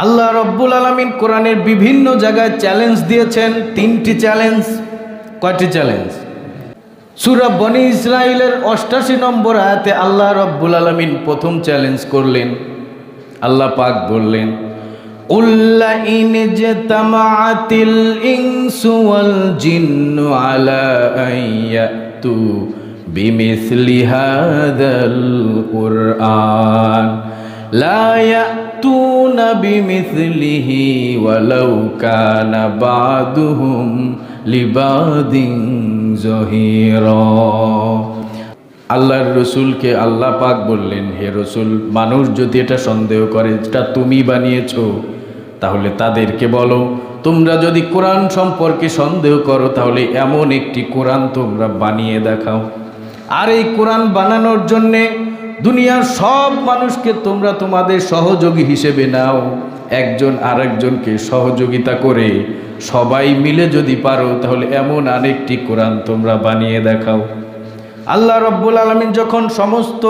আল্লাহ রব্বুল আলামিন কোরআনের বিভিন্ন জায়গায় চ্যালেঞ্জ দিয়েছেন। 3টি চ্যালেঞ্জ। কয়টি চ্যালেঞ্জ? সূরা বনী ইসরাঈলের 88 নম্বর আয়াতে আল্লাহ রব্বুল আলামিন প্রথম চ্যালেঞ্জ করলেন। আল্লাহ পাক বললেন, قُلْ لَئِنِ اجْتَمَعَتِ الْإِنسُ وَالْجِنُّ عَلَىٰ أَن يَأْتُوا بِمِثْلِ هَٰذَا الْقُرْآنِ لَا يَأْتُونَ بِمِثْلِهِ وَلَوْ كَانَ بَعْضُهُمْ لِبَعْضٍ ظَهِيرًا। আল্লাহর রসুলকে আল্লাহ পাক বললেন, হে রসুল, মানুষ যদি এটা সন্দেহ করে যেটা তুমি বানিয়েছো, তাহলে তাদেরকে বলো, তোমরা যদি কোরআন সম্পর্কে সন্দেহ করো তাহলে এমন একটি কোরআন তোমরা বানিয়ে দেখাও। আর এই কোরআন বানানোর জন্যে দুনিয়ার সব মানুষকে তোমরা তোমাদের সহযোগী হিসেবে নাও। একজন আরেকজনকে সহযোগিতা করে সবাই মিলে যদি পারো তাহলে এমন আরেকটি কোরআন তোমরা বানিয়ে দেখাও। আল্লাহ রব্বুল আলামিন যখন সমস্ত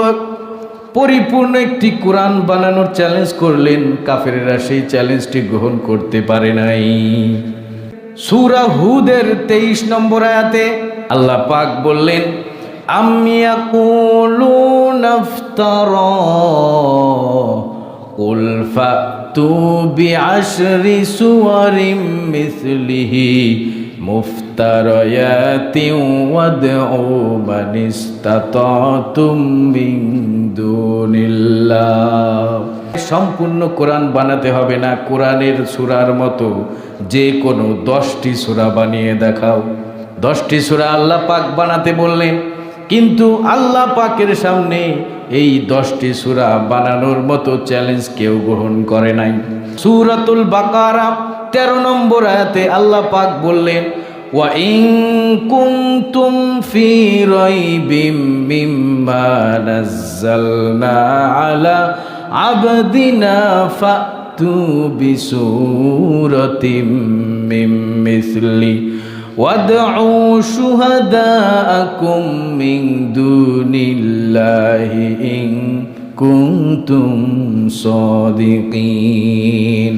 পরিপূর্ণ একটি কোরআন বানানোর চ্যালেঞ্জ করলেন, কাফেরেরা সেই চ্যালেঞ্জটি গ্রহণ করতে পারে নাই। সূরা হুদের 23 নম্বর আয়াতে আল্লাহ পাক বললেন, আম ইয়াকুলুনা ইফতারা কুল ফাতু বিআশরি সুওয়ারিম মিসলিহি মুফতারায়াতিন ওয়াদউ মান ইসতাতাতুম মিন দুনিল্লাহ। সম্পূর্ণ কোরআন বানাতে হবে না, কোরআনের সূরার মতো যে কোনো 10টি সূরা বানিয়ে দেখাও। 10টি সূরা আল্লাহ পাক বানাতে বললেন, কিন্তু আল্লাহ পাকের সামনে এই 10টি সূরা বানানোর মতো চ্যালেঞ্জ কেউ গ্রহণ করে নাই। সূরাতুল বাকারা 13 নম্বর আয়াতে আল্লাহ পাক বললেন, ওয়া ইন কুনতুম ফি রাইবিম মিম্মা নাযালনা আলা আবদিনা ফাতু বিসূরাতিম মিন মিসলি ওয়াদউ শুহাদাআকুম মিন দুনিল্লাহি ইন কুনতুম সাদিকিন।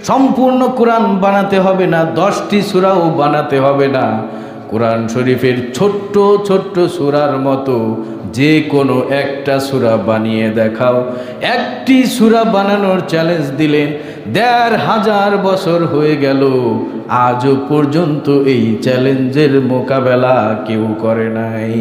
সম্পূর্ণ কোরআন বানাতে হবে না, 10টি সূরাও বানাতে হবে না, কোরআন শরীফের ছোট্ট ছোট্ট সূরার মতো যে কোনো একটা সূরা বানিয়ে দেখাও। একটি সূরা বানানোর চ্যালেঞ্জ দিলেন। ১৫০০ বছর হয়ে গেল, আজও পর্যন্ত এই চ্যালেঞ্জের মোকাবেলা কেউ করে নাই।